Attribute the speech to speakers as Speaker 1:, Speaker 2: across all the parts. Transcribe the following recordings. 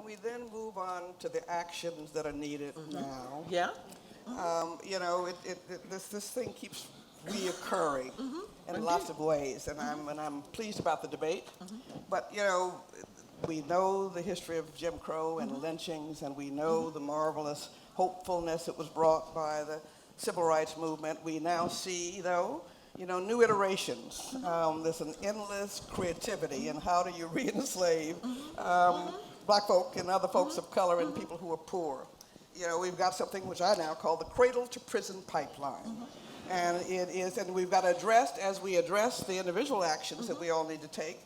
Speaker 1: Can we then move on to the actions that are needed now?
Speaker 2: Yeah.
Speaker 1: This thing keeps reoccurring in
Speaker 2: Indeed.
Speaker 1: lots of ways, and I'm pleased about the debate. But we know the history of Jim Crow and lynchings, and we know the marvelous hopefulness that was brought by the civil rights movement. We now see, though, new iterations. There's an endless creativity in how do you re-enslave black folk and other folks of color and people who are poor. We've got something which I now call the cradle to prison pipeline. And it is, and we've got to address, as we address the individual actions that we all need to take,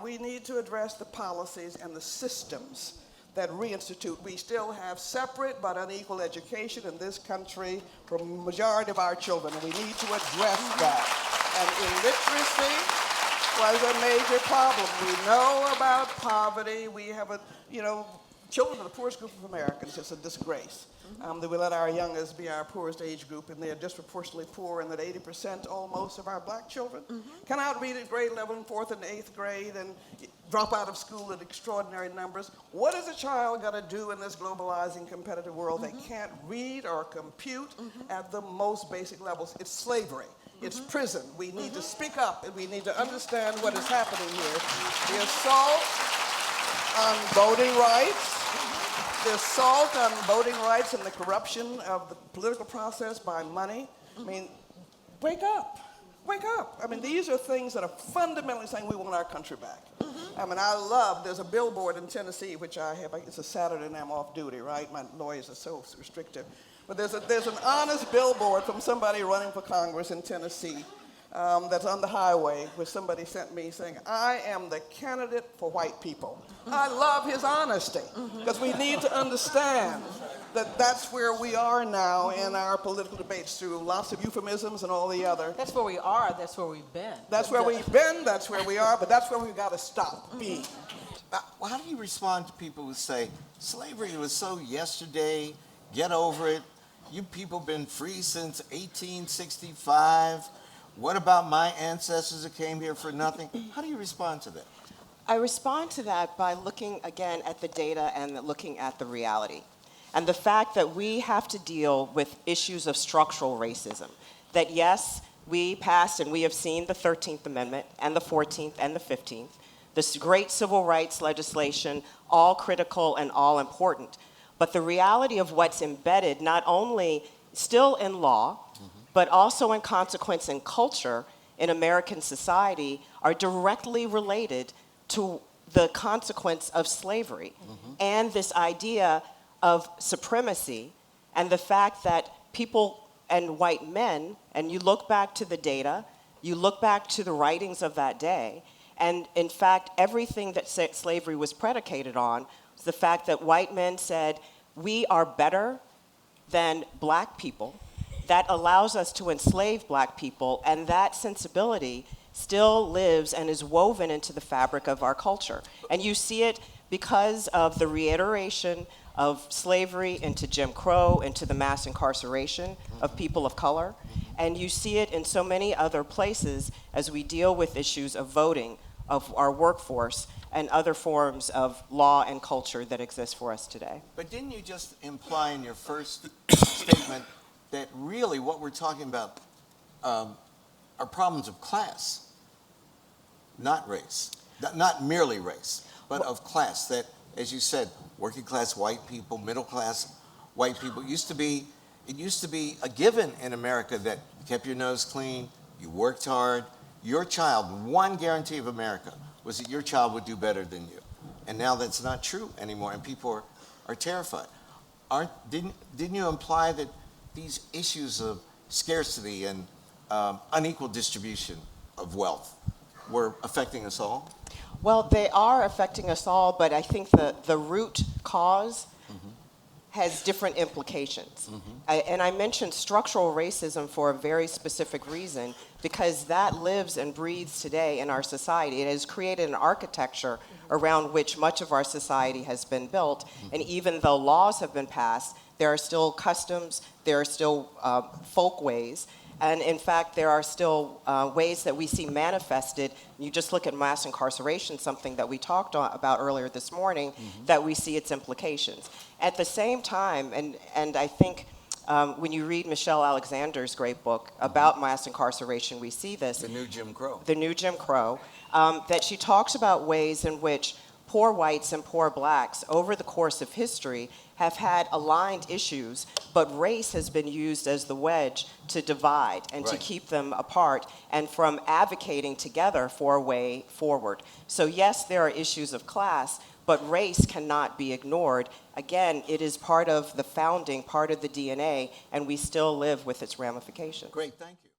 Speaker 1: we need to address the policies and the systems that reinstitute. We still have separate but unequal education in this country for the majority of our children, and we need to address that. And illiteracy was a major problem. We know about poverty. We have children are the poorest group of Americans. It's a disgrace that we let our youngest be our poorest age group, and they are disproportionately poor, and that 80% almost of our black children cannot read at grade level in 4th and 8th grade and drop out of school at extraordinary numbers. What is a child going to do in this globalizing competitive world? They can't read or compute at the most basic levels. It's slavery. It's prison. We need to speak up, and we need to understand what is happening here. The assault on voting rights, the assault on voting rights and the corruption of the political process by money. I mean, wake up. Wake up. I mean, these are things that are fundamentally saying we want our country back. I mean, there's a billboard in Tennessee, which I have, it's a Saturday and I'm off duty, right? My lawyers are so restrictive. But there's an honest billboard from somebody running for Congress in Tennessee that's on the highway, where somebody sent me saying, I am the candidate for white people. I love his honesty, because we need to understand that that's where we are now in our political debates, through lots of euphemisms and all the other.
Speaker 2: That's where we are. That's where we've been.
Speaker 1: That's where we've been, that's where we are, but that's where we've got to stop being.
Speaker 3: How do you respond to people who say, slavery was so yesterday, get over it, you people been free since 1865, what about my ancestors that came here for nothing? How do you respond to that?
Speaker 4: I respond to that by looking again at the data and looking at the reality. And the fact that we have to deal with issues of structural racism. That yes, we passed and we have seen the 13th Amendment and the 14th and the 15th, this great civil rights legislation, all critical and all important. But the reality of what's embedded, not only still in law, but also in consequence and culture in American society, are directly related to the consequence of slavery and this idea of supremacy, and the fact that people and white men, and you look back to the data, you look back to the writings of that day, and in fact, everything that slavery was predicated on was the fact that white men said, we are better than black people. That allows us to enslave black people, and that sensibility still lives and is woven into the fabric of our culture. And you see it because of the reiteration of slavery into Jim Crow, into the mass incarceration of people of color. And you see it in so many other places as we deal with issues of voting, of our workforce, and other forms of law and culture that exist for us today.
Speaker 3: But didn't you just imply in your first statement that really what we're talking about are problems of class, not race, not merely race, but of class, that, as you said, working class white people, middle class white people, it used to be a given in America that you kept your nose clean, you worked hard, your child, one guarantee of America was that your child would do better than you. And now that's not true anymore, and people are terrified. Didn't you imply that these issues of scarcity and unequal distribution of wealth were affecting us all?
Speaker 4: Well, they are affecting us all, but I think the root cause has different implications. And I mentioned structural racism for a very specific reason, because that lives and breathes today in our society. It has created an architecture around which much of our society has been built, and even though laws have been passed, there are still customs, there are still folkways And in fact, there are still ways that we see manifested. You just look at mass incarceration, something that we talked about earlier this morning, that we see its implications. At the same time, and I think when you read Michelle Alexander's great book about mass incarceration, we see this.
Speaker 3: The New Jim Crow.
Speaker 4: The New Jim Crow, that she talks about ways in which poor whites and poor blacks over the course of history have had aligned issues, but race has been used as the wedge to divide and to
Speaker 3: Right.
Speaker 4: keep them apart and from advocating together for a way forward. So yes, there are issues of class, but race cannot be ignored. Again, it is part of the founding, part of the DNA, and we still live with its ramifications.
Speaker 3: Great, thank you.